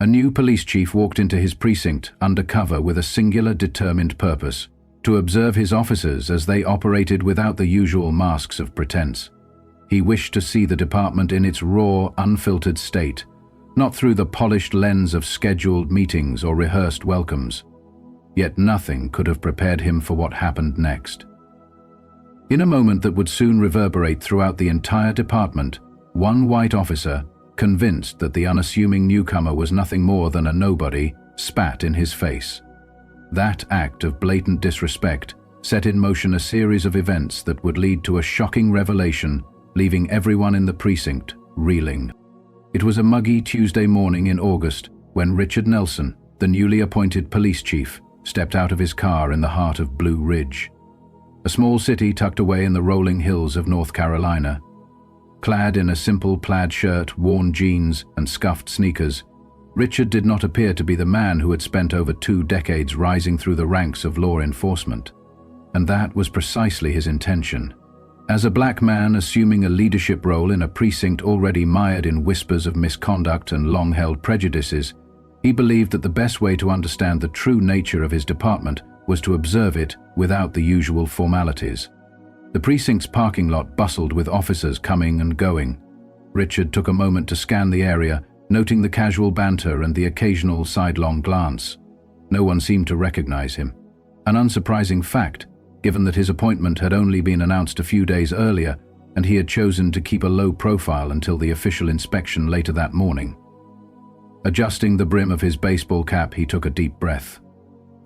A new police chief walked into his precinct undercover with a singular determined purpose: to observe his officers as they operated without the usual masks of pretense. He wished to see the department in its raw, unfiltered state, not through the polished lens of scheduled meetings or rehearsed welcomes. Yet nothing could have prepared him for what happened next. In a moment that would soon reverberate throughout the entire department, one white officer, convinced that the unassuming newcomer was nothing more than a nobody, spat in his face. That act of blatant disrespect set in motion a series of events that would lead to a shocking revelation, leaving everyone in the precinct reeling. It was a muggy Tuesday morning in August when Richard Nelson, the newly appointed police chief, stepped out of his car in the heart of Blue Ridge, a small city tucked away in the rolling hills of North Carolina. Clad in a simple plaid shirt, worn jeans, and scuffed sneakers, Richard did not appear to be the man who had spent over 2 decades rising through the ranks of law enforcement. And that was precisely his intention. As a black man assuming a leadership role in a precinct already mired in whispers of misconduct and long-held prejudices, he believed that the best way to understand the true nature of his department was to observe it without the usual formalities. The precinct's parking lot bustled with officers coming and going. Richard took a moment to scan the area, noting the casual banter and the occasional sidelong glance. No one seemed to recognize him. An unsurprising fact, given that his appointment had only been announced a few days earlier and he had chosen to keep a low profile until the official inspection later that morning. Adjusting the brim of his baseball cap, he took a deep breath.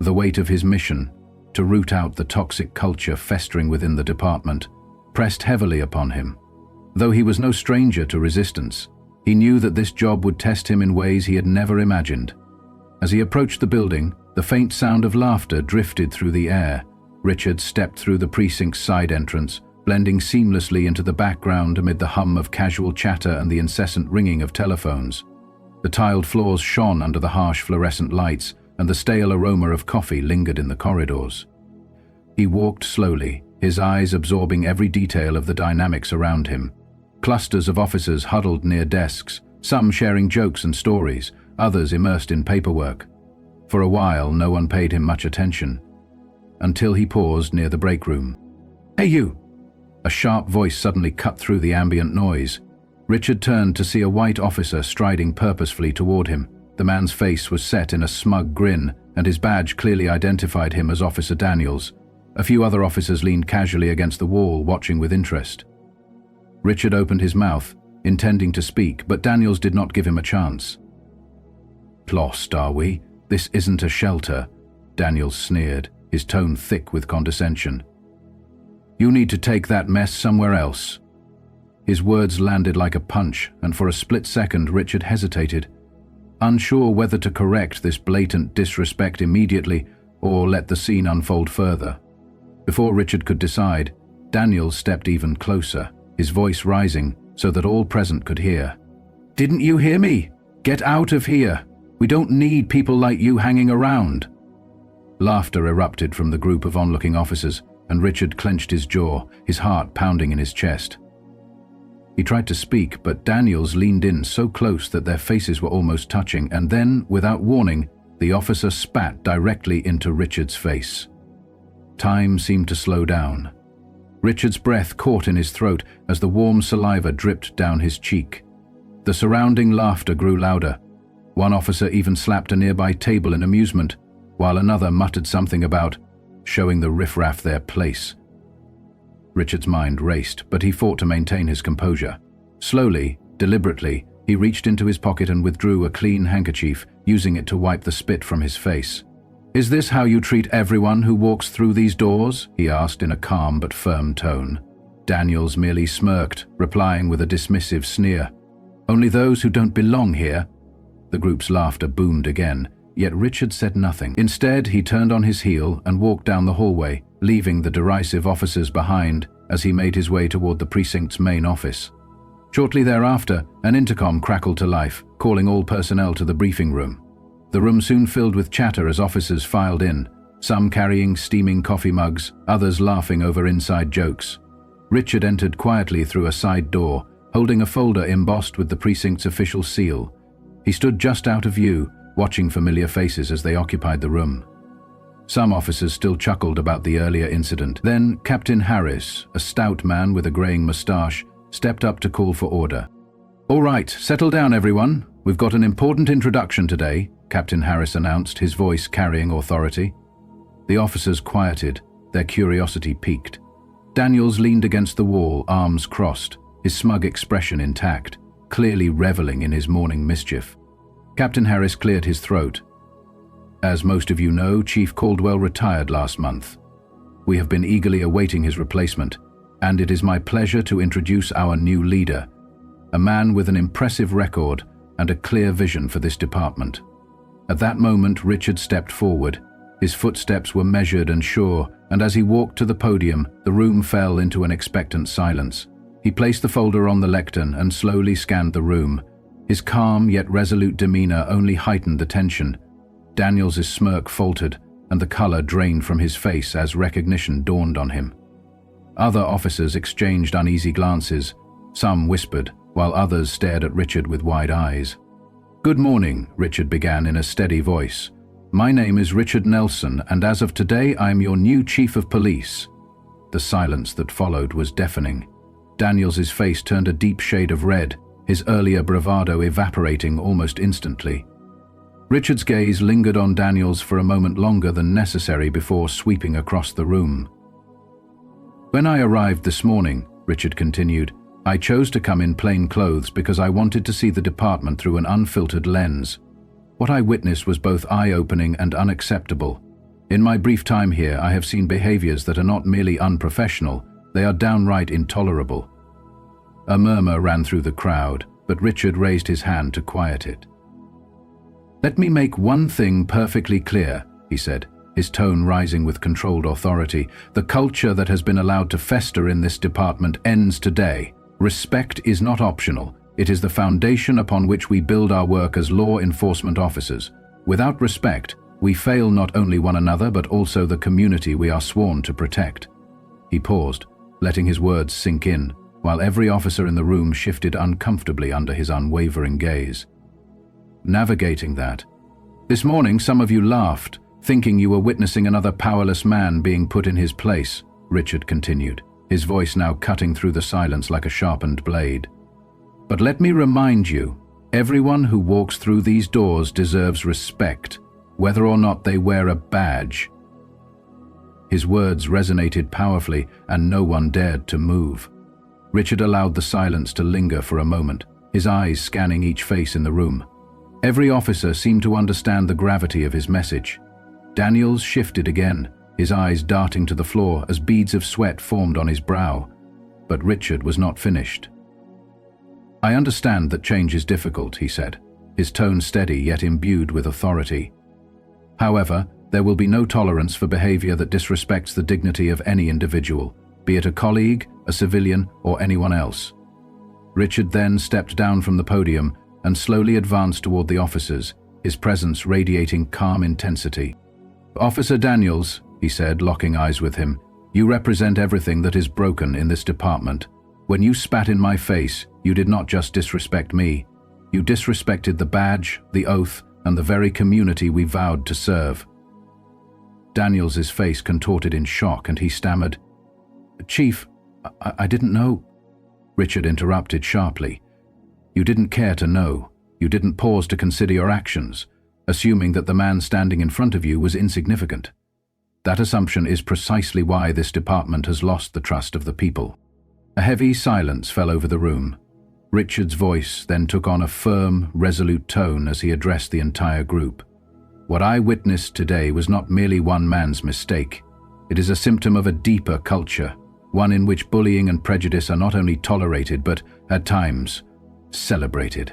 The weight of his mission, to root out the toxic culture festering within the department, pressed heavily upon him. Though he was no stranger to resistance, he knew that this job would test him in ways he had never imagined. As he approached the building, the faint sound of laughter drifted through the air. Richard stepped through the precinct's side entrance, blending seamlessly into the background amid the hum of casual chatter and the incessant ringing of telephones. The tiled floors shone under the harsh fluorescent lights, and the stale aroma of coffee lingered in the corridors. He walked slowly, his eyes absorbing every detail of the dynamics around him. Clusters of officers huddled near desks, some sharing jokes and stories, others immersed in paperwork. For a while, no one paid him much attention, until he paused near the break room. "Hey you!" A sharp voice suddenly cut through the ambient noise. Richard turned to see a white officer striding purposefully toward him. The man's face was set in a smug grin, and his badge clearly identified him as Officer Daniels. A few other officers leaned casually against the wall, watching with interest. Richard opened his mouth, intending to speak, but Daniels did not give him a chance. "Lost, are we? This isn't a shelter," Daniels sneered, his tone thick with condescension. "You need to take that mess somewhere else." His words landed like a punch, and for a split second Richard hesitated, unsure whether to correct this blatant disrespect immediately or let the scene unfold further. Before Richard could decide, Daniels stepped even closer, his voice rising so that all present could hear. "Didn't you hear me? Get out of here! We don't need people like you hanging around." Laughter erupted from the group of onlooking officers, and Richard clenched his jaw, his heart pounding in his chest. He tried to speak, but Daniels leaned in so close that their faces were almost touching, and then, without warning, the officer spat directly into Richard's face. Time seemed to slow down. Richard's breath caught in his throat as the warm saliva dripped down his cheek. The surrounding laughter grew louder. One officer even slapped a nearby table in amusement, while another muttered something about showing the riffraff their place. Richard's mind raced, but he fought to maintain his composure. Slowly, deliberately, he reached into his pocket and withdrew a clean handkerchief, using it to wipe the spit from his face. "Is this how you treat everyone who walks through these doors?" he asked in a calm but firm tone. Daniels merely smirked, replying with a dismissive sneer. "Only those who don't belong here." The group's laughter boomed again, yet Richard said nothing. Instead, he turned on his heel and walked down the hallway, leaving the derisive officers behind as he made his way toward the precinct's main office. Shortly thereafter, an intercom crackled to life, calling all personnel to the briefing room. The room soon filled with chatter as officers filed in, some carrying steaming coffee mugs, others laughing over inside jokes. Richard entered quietly through a side door, holding a folder embossed with the precinct's official seal. He stood just out of view, watching familiar faces as they occupied the room. Some officers still chuckled about the earlier incident. Then Captain Harris, a stout man with a greying moustache, stepped up to call for order. "All right, settle down everyone. We've got an important introduction today," Captain Harris announced, his voice carrying authority. The officers quieted, their curiosity piqued. Daniels leaned against the wall, arms crossed, his smug expression intact, clearly reveling in his morning mischief. Captain Harris cleared his throat. "As most of you know, Chief Caldwell retired last month. We have been eagerly awaiting his replacement, and it is my pleasure to introduce our new leader, a man with an impressive record and a clear vision for this department." At that moment, Richard stepped forward. His footsteps were measured and sure, and as he walked to the podium, the room fell into an expectant silence. He placed the folder on the lectern and slowly scanned the room. His calm yet resolute demeanor only heightened the tension. Daniels's smirk faltered, and the color drained from his face as recognition dawned on him. Other officers exchanged uneasy glances. Some whispered, while others stared at Richard with wide eyes. "Good morning," Richard began in a steady voice. "My name is Richard Nelson, and as of today I am your new Chief of Police." The silence that followed was deafening. Daniels's face turned a deep shade of red, his earlier bravado evaporating almost instantly. Richard's gaze lingered on Daniels for a moment longer than necessary before sweeping across the room. "When I arrived this morning," Richard continued, "I chose to come in plain clothes because I wanted to see the department through an unfiltered lens. What I witnessed was both eye-opening and unacceptable. In my brief time here, I have seen behaviors that are not merely unprofessional, they are downright intolerable." A murmur ran through the crowd, but Richard raised his hand to quiet it. "Let me make one thing perfectly clear," he said, his tone rising with controlled authority. "The culture that has been allowed to fester in this department ends today. Respect is not optional. It is the foundation upon which we build our work as law enforcement officers. Without respect, we fail not only one another but also the community we are sworn to protect." He paused, letting his words sink in, while every officer in the room shifted uncomfortably under his unwavering gaze. "Navigating that. This morning some of you laughed, thinking you were witnessing another powerless man being put in his place," Richard continued, his voice now cutting through the silence like a sharpened blade. "But let me remind you, everyone who walks through these doors deserves respect, whether or not they wear a badge." His words resonated powerfully, and no one dared to move. Richard allowed the silence to linger for a moment, his eyes scanning each face in the room. Every officer seemed to understand the gravity of his message. Daniels shifted again, his eyes darting to the floor as beads of sweat formed on his brow. But Richard was not finished. "I understand that change is difficult," he said, his tone steady yet imbued with authority. "However, there will be no tolerance for behavior that disrespects the dignity of any individual, be it a colleague, a civilian, or anyone else." Richard then stepped down from the podium and slowly advanced toward the officers, his presence radiating calm intensity. "Officer Daniels," he said, locking eyes with him, "you represent everything that is broken in this department. When you spat in my face, you did not just disrespect me. You disrespected the badge, the oath, and the very community we vowed to serve." Daniels's face contorted in shock, and he stammered, "Chief, I didn't know." Richard interrupted sharply. "You didn't care to know. You didn't pause to consider your actions, assuming that the man standing in front of you was insignificant. That assumption is precisely why this department has lost the trust of the people." A heavy silence fell over the room. Richard's voice then took on a firm, resolute tone as he addressed the entire group. "What I witnessed today was not merely one man's mistake. It is a symptom of a deeper culture, one in which bullying and prejudice are not only tolerated but, at times, celebrated.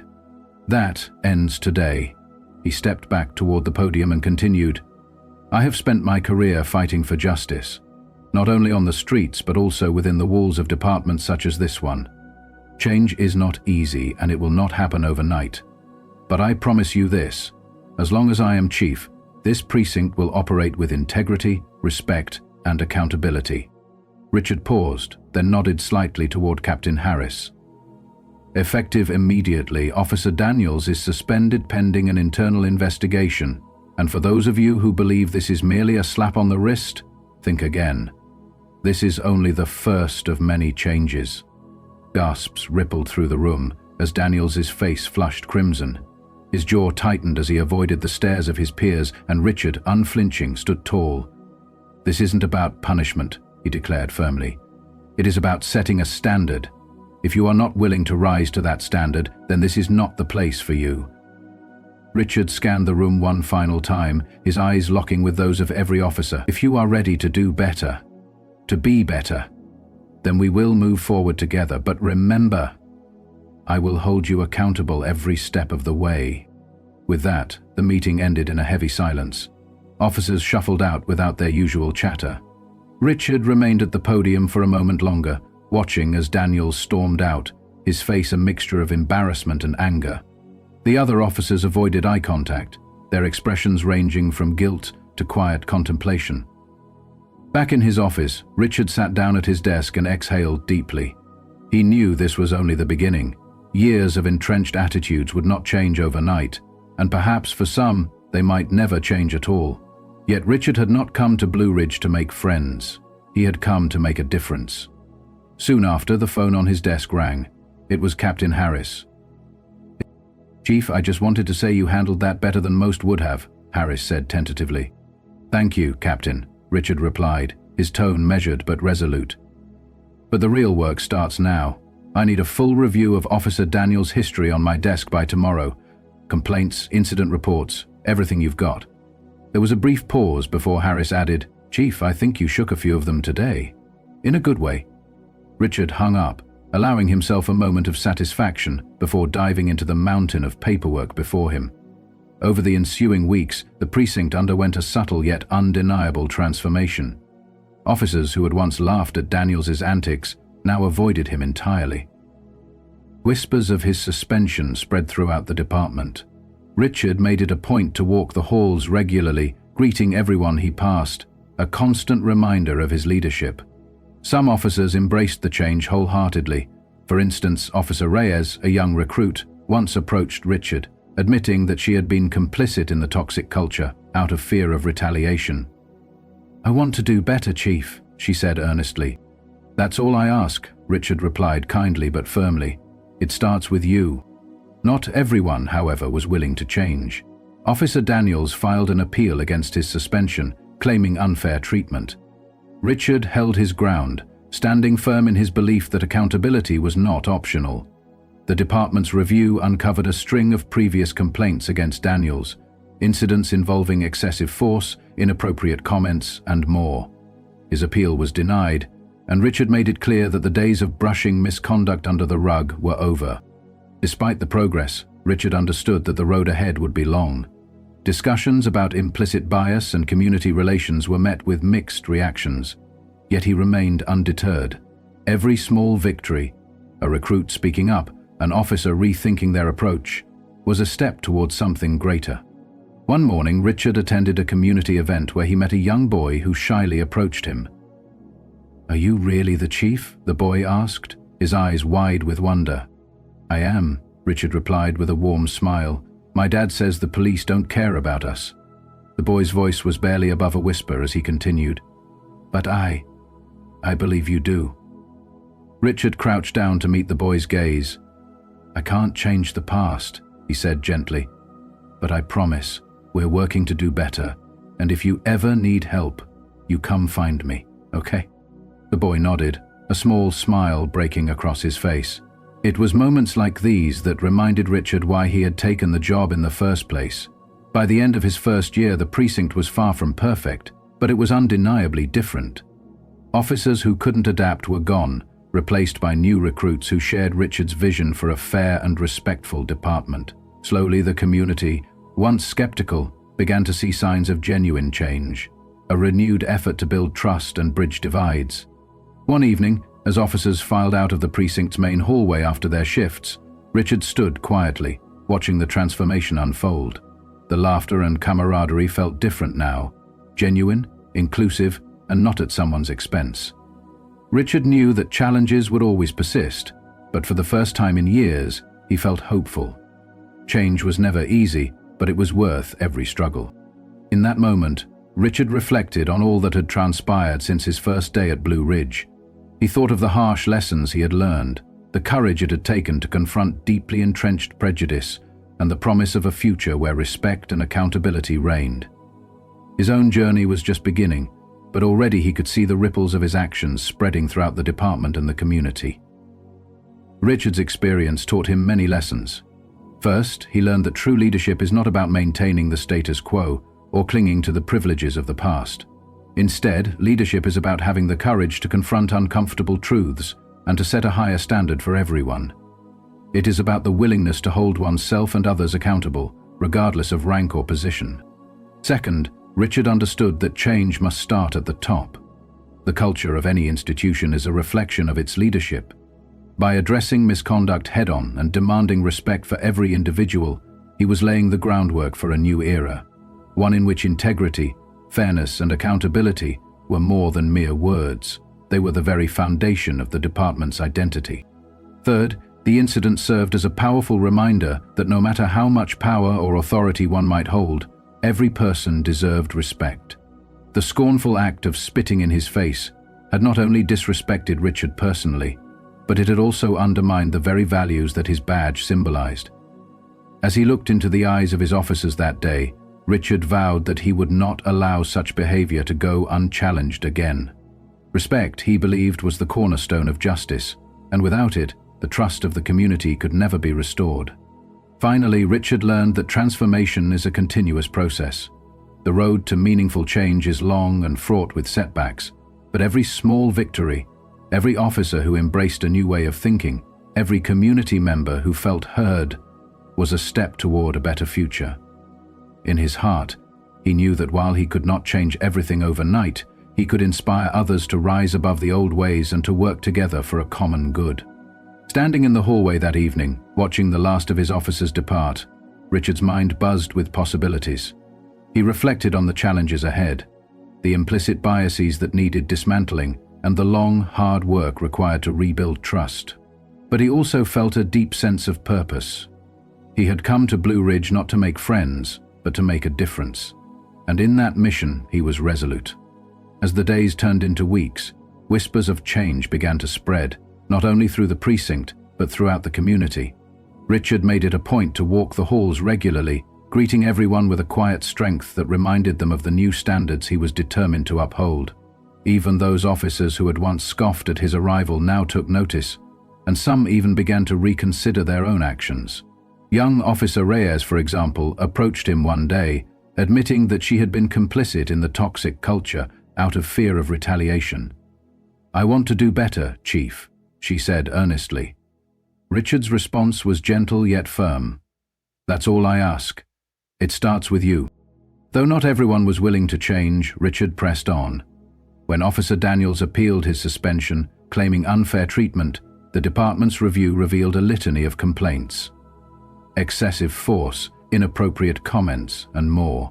That ends today." He stepped back toward the podium and continued, "I have spent my career fighting for justice, not only on the streets but also within the walls of departments such as this one. Change is not easy, and it will not happen overnight. But I promise you this, as long as I am chief, this precinct will operate with integrity, respect, and accountability." Richard paused, then nodded slightly toward Captain Harris. Effective immediately, Officer Daniels is suspended pending an internal investigation. And for those of you who believe this is merely a slap on the wrist, think again. This is only the first of many changes. Gasps rippled through the room as Daniels's face flushed crimson. His jaw tightened as he avoided the stares of his peers, and Richard, unflinching, stood tall. This isn't about punishment, he declared firmly. It is about setting a standard. If you are not willing to rise to that standard, then this is not the place for you. Richard scanned the room one final time, his eyes locking with those of every officer. If you are ready to do better, to be better, then we will move forward together. But remember, I will hold you accountable every step of the way. With that, the meeting ended in a heavy silence. Officers shuffled out without their usual chatter. Richard remained at the podium for a moment longer, watching as Daniels stormed out, his face a mixture of embarrassment and anger. The other officers avoided eye contact, their expressions ranging from guilt to quiet contemplation. Back in his office, Richard sat down at his desk and exhaled deeply. He knew this was only the beginning. Years of entrenched attitudes would not change overnight, and perhaps for some, they might never change at all. Yet Richard had not come to Blue Ridge to make friends. He had come to make a difference. Soon after, the phone on his desk rang. It was Captain Harris. "Chief, I just wanted to say you handled that better than most would have," Harris said tentatively. "Thank you, Captain," Richard replied, his tone measured but resolute. "But the real work starts now. I need a full review of Officer Daniels' history on my desk by tomorrow. Complaints, incident reports, everything you've got." There was a brief pause before Harris added, "Chief, I think you shook a few of them today." "In a good way." Richard hung up, allowing himself a moment of satisfaction before diving into the mountain of paperwork before him. Over the ensuing weeks, the precinct underwent a subtle yet undeniable transformation. Officers who had once laughed at Daniels's antics now avoided him entirely. Whispers of his suspension spread throughout the department. Richard made it a point to walk the halls regularly, greeting everyone he passed, a constant reminder of his leadership. Some officers embraced the change wholeheartedly. For instance, Officer Reyes, a young recruit, once approached Richard, admitting that she had been complicit in the toxic culture out of fear of retaliation. "I want to do better, Chief," she said earnestly. "That's all I ask," Richard replied kindly but firmly. "It starts with you." Not everyone, however, was willing to change. Officer Daniels filed an appeal against his suspension, claiming unfair treatment. Richard held his ground, standing firm in his belief that accountability was not optional. The department's review uncovered a string of previous complaints against Daniels, incidents involving excessive force, inappropriate comments, and more. His appeal was denied, and Richard made it clear that the days of brushing misconduct under the rug were over. Despite the progress, Richard understood that the road ahead would be long. Discussions about implicit bias and community relations were met with mixed reactions, yet he remained undeterred. Every small victory, a recruit speaking up, an officer rethinking their approach, was a step towards something greater. One morning, Richard attended a community event where he met a young boy who shyly approached him. "Are you really the chief?" the boy asked, his eyes wide with wonder. "I am," Richard replied with a warm smile. "My dad says the police don't care about us." The boy's voice was barely above a whisper as he continued, "But I believe you do." Richard crouched down to meet the boy's gaze. "I can't change the past," he said gently, "but I promise we're working to do better, and if you ever need help, you come find me, okay?" The boy nodded, a small smile breaking across his face. It was moments like these that reminded Richard why he had taken the job in the first place. By the end of his first year, the precinct was far from perfect, but it was undeniably different. Officers who couldn't adapt were gone, replaced by new recruits who shared Richard's vision for a fair and respectful department. Slowly, the community, once skeptical, began to see signs of genuine change, a renewed effort to build trust and bridge divides. One evening, as officers filed out of the precinct's main hallway after their shifts, Richard stood quietly, watching the transformation unfold. The laughter and camaraderie felt different now, genuine, inclusive, and not at someone's expense. Richard knew that challenges would always persist, But for the first time in years, he felt hopeful. Change was never easy, but it was worth every struggle. In that moment, Richard reflected on all that had transpired since his first day at Blue Ridge. He thought of the harsh lessons he had learned, the courage it had taken to confront deeply entrenched prejudice, and the promise of a future where respect and accountability reigned. His own journey was just beginning, but already he could see the ripples of his actions spreading throughout the department and the community. Richard's experience taught him many lessons. First, he learned that true leadership is not about maintaining the status quo or clinging to the privileges of the past. Instead, leadership is about having the courage to confront uncomfortable truths and to set a higher standard for everyone. It is about the willingness to hold oneself and others accountable, regardless of rank or position. Second, Richard understood that change must start at the top. The culture of any institution is a reflection of its leadership. By addressing misconduct head-on and demanding respect for every individual, he was laying the groundwork for a new era, one in which integrity, fairness, and accountability were more than mere words. They were the very foundation of the department's identity. Third, the incident served as a powerful reminder that no matter how much power or authority one might hold, every person deserved respect. The scornful act of spitting in his face had not only disrespected Richard personally, but it had also undermined the very values that his badge symbolized. As he looked into the eyes of his officers that day, Richard vowed that he would not allow such behavior to go unchallenged again. Respect, he believed, was the cornerstone of justice, and without it, the trust of the community could never be restored. Finally, Richard learned that transformation is a continuous process. The road to meaningful change is long and fraught with setbacks, but every small victory, every officer who embraced a new way of thinking, every community member who felt heard, was a step toward a better future. In his heart, he knew that while he could not change everything overnight, he could inspire others to rise above the old ways and to work together for a common good. Standing in the hallway that evening, watching the last of his officers depart, Richard's mind buzzed with possibilities. He reflected on the challenges ahead, the implicit biases that needed dismantling, and the long, hard work required to rebuild trust. But he also felt a deep sense of purpose. He had come to Blue Ridge not to make friends, but to make a difference. And in that mission, he was resolute. As the days turned into weeks, whispers of change began to spread, not only through the precinct, but throughout the community. Richard made it a point to walk the halls regularly, greeting everyone with a quiet strength that reminded them of the new standards he was determined to uphold. Even those officers who had once scoffed at his arrival now took notice, and some even began to reconsider their own actions. Young Officer Reyes, for example, approached him one day, admitting that she had been complicit in the toxic culture out of fear of retaliation. "I want to do better, Chief," she said earnestly. Richard's response was gentle yet firm. "That's all I ask. It starts with you." Though not everyone was willing to change, Richard pressed on. When Officer Daniels appealed his suspension, claiming unfair treatment, the department's review revealed a litany of complaints. Excessive force, inappropriate comments, and more.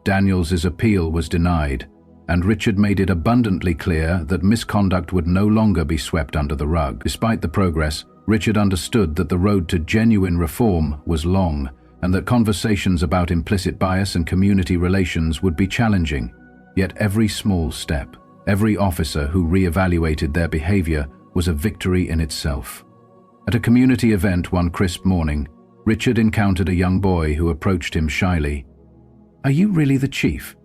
Daniels's appeal was denied, and Richard made it abundantly clear that misconduct would no longer be swept under the rug. Despite the progress, Richard understood that the road to genuine reform was long, and that conversations about implicit bias and community relations would be challenging. Yet every small step, every officer who re-evaluated their behavior was a victory in itself. At a community event one crisp morning, Richard encountered a young boy who approached him shyly. "Are you really the chief?"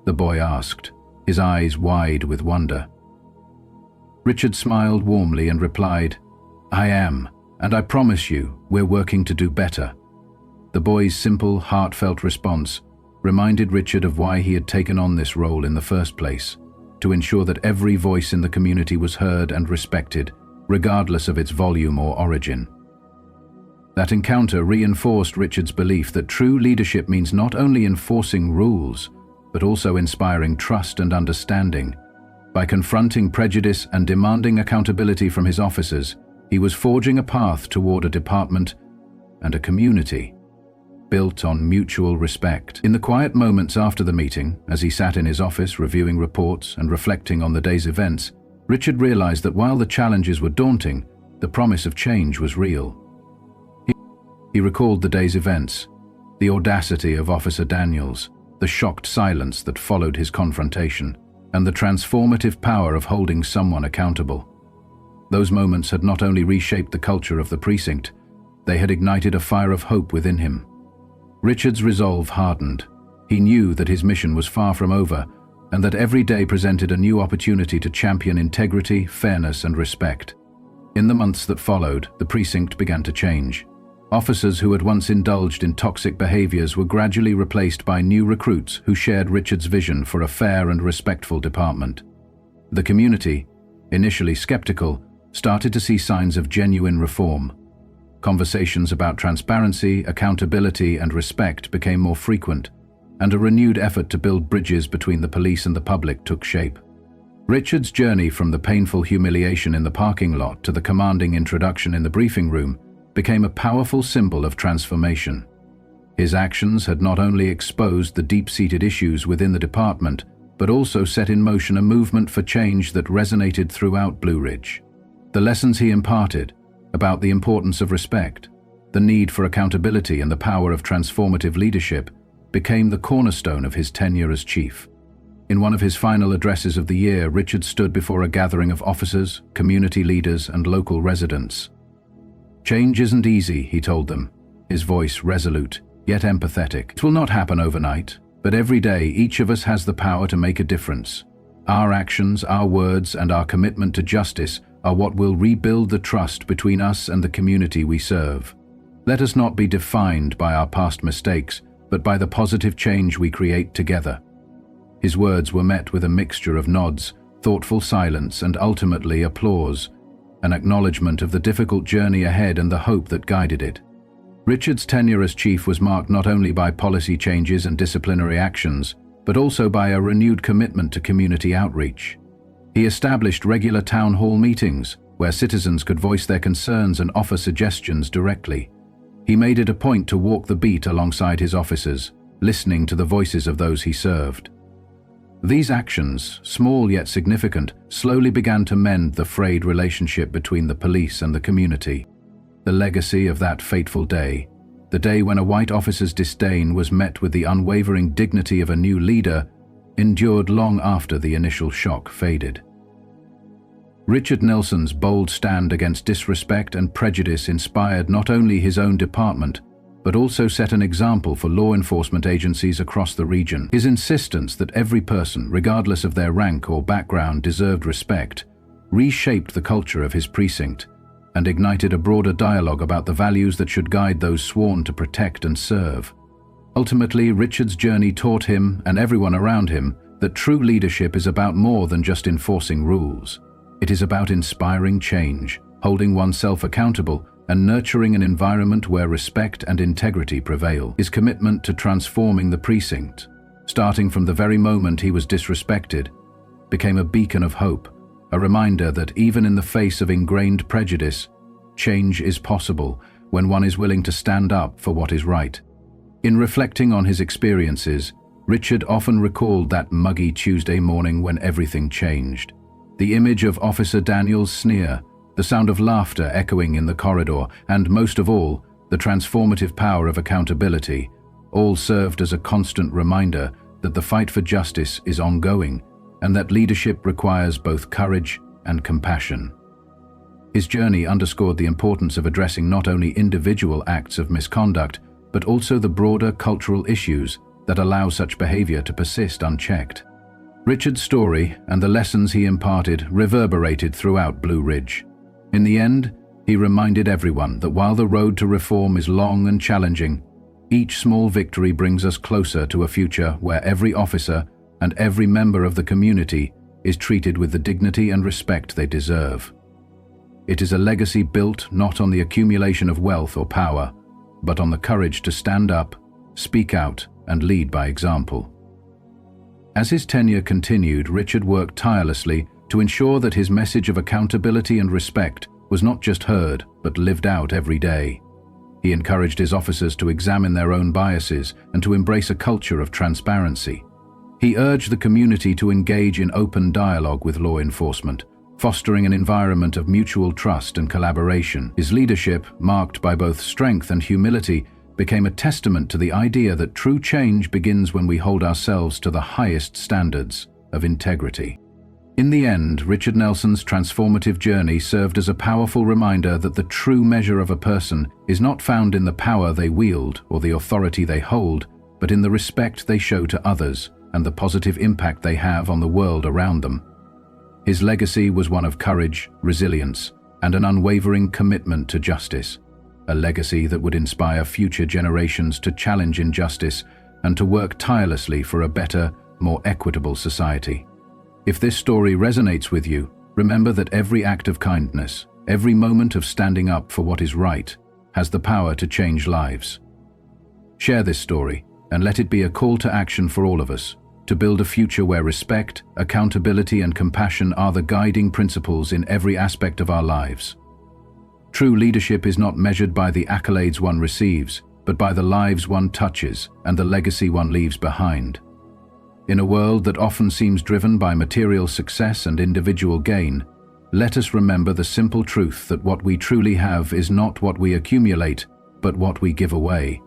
the boy asked, his eyes wide with wonder. Richard smiled warmly and replied, "I am, and I promise you, we're working to do better." The boy's simple, heartfelt response reminded Richard of why he had taken on this role in the first place, to ensure that every voice in the community was heard and respected, regardless of its volume or origin. That encounter reinforced Richard's belief that true leadership means not only enforcing rules, but also inspiring trust and understanding. By confronting prejudice and demanding accountability from his officers, he was forging a path toward a department and a community built on mutual respect. In the quiet moments after the meeting, as he sat in his office reviewing reports and reflecting on the day's events, Richard realized that while the challenges were daunting, the promise of change was real. He recalled the day's events, the audacity of Officer Daniels, the shocked silence that followed his confrontation, and the transformative power of holding someone accountable. Those moments had not only reshaped the culture of the precinct, they had ignited a fire of hope within him. Richard's resolve hardened. He knew that his mission was far from over, and that every day presented a new opportunity to champion integrity, fairness, and respect. In the months that followed, the precinct began to change. Officers who had once indulged in toxic behaviors were gradually replaced by new recruits who shared Richard's vision for a fair and respectful department. The community, initially skeptical, started to see signs of genuine reform. Conversations about transparency, accountability, and respect became more frequent, and a renewed effort to build bridges between the police and the public took shape. Richard's journey from the painful humiliation in the parking lot to the commanding introduction in the briefing room became a powerful symbol of transformation. His actions had not only exposed the deep-seated issues within the department, but also set in motion a movement for change that resonated throughout Blue Ridge. The lessons he imparted about the importance of respect, the need for accountability, and the power of transformative leadership became the cornerstone of his tenure as chief. In one of his final addresses of the year, Richard stood before a gathering of officers, community leaders, and local residents. "Change isn't easy," he told them, his voice resolute, yet empathetic. "It will not happen overnight, but every day each of us has the power to make a difference. Our actions, our words, and our commitment to justice are what will rebuild the trust between us and the community we serve. Let us not be defined by our past mistakes, but by the positive change we create together." His words were met with a mixture of nods, thoughtful silence, and ultimately applause, an acknowledgement of the difficult journey ahead and the hope that guided it. Richard's tenure as chief was marked not only by policy changes and disciplinary actions, but also by a renewed commitment to community outreach. He established regular town hall meetings where citizens could voice their concerns and offer suggestions directly. He made it a point to walk the beat alongside his officers, listening to the voices of those he served. These actions, small yet significant, slowly began to mend the frayed relationship between the police and the community. The legacy of that fateful day, the day when a white officer's disdain was met with the unwavering dignity of a new leader, endured long after the initial shock faded. Richard Nelson's bold stand against disrespect and prejudice inspired not only his own department, but also set an example for law enforcement agencies across the region. His insistence that every person, regardless of their rank or background, deserved respect, reshaped the culture of his precinct and ignited a broader dialogue about the values that should guide those sworn to protect and serve. Ultimately, Richard's journey taught him and everyone around him that true leadership is about more than just enforcing rules. It is about inspiring change, holding oneself accountable, and nurturing an environment where respect and integrity prevail. His commitment to transforming the precinct, starting from the very moment he was disrespected, became a beacon of hope, a reminder that even in the face of ingrained prejudice, change is possible when one is willing to stand up for what is right. In reflecting on his experiences, Richard often recalled that muggy Tuesday morning when everything changed. The image of Officer Daniels' sneer, the sound of laughter echoing in the corridor, and most of all, the transformative power of accountability, all served as a constant reminder that the fight for justice is ongoing and that leadership requires both courage and compassion. His journey underscored the importance of addressing not only individual acts of misconduct, but also the broader cultural issues that allow such behavior to persist unchecked. Richard's story and the lessons he imparted reverberated throughout Blue Ridge. In the end, he reminded everyone that while the road to reform is long and challenging, each small victory brings us closer to a future where every officer and every member of the community is treated with the dignity and respect they deserve. It is a legacy built not on the accumulation of wealth or power, but on the courage to stand up, speak out, and lead by example. As his tenure continued, Richard worked tirelessly to ensure that his message of accountability and respect was not just heard, but lived out every day. He encouraged his officers to examine their own biases and to embrace a culture of transparency. He urged the community to engage in open dialogue with law enforcement, fostering an environment of mutual trust and collaboration. His leadership, marked by both strength and humility, became a testament to the idea that true change begins when we hold ourselves to the highest standards of integrity. In the end, Richard Nelson's transformative journey served as a powerful reminder that the true measure of a person is not found in the power they wield or the authority they hold, but in the respect they show to others and the positive impact they have on the world around them. His legacy was one of courage, resilience, and an unwavering commitment to justice, a legacy that would inspire future generations to challenge injustice and to work tirelessly for a better, more equitable society. If this story resonates with you, remember that every act of kindness, every moment of standing up for what is right, has the power to change lives. Share this story and let it be a call to action for all of us, to build a future where respect, accountability, and compassion are the guiding principles in every aspect of our lives. True leadership is not measured by the accolades one receives, but by the lives one touches and the legacy one leaves behind. In a world that often seems driven by material success and individual gain, let us remember the simple truth that what we truly have is not what we accumulate, but what we give away.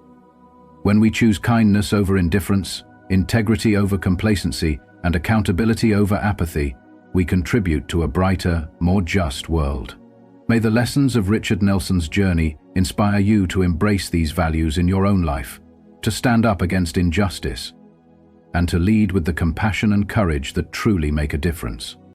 When we choose kindness over indifference, integrity over complacency, and accountability over apathy, we contribute to a brighter, more just world. May the lessons of Richard Nelson's journey inspire you to embrace these values in your own life, to stand up against injustice, and to lead with the compassion and courage that truly make a difference.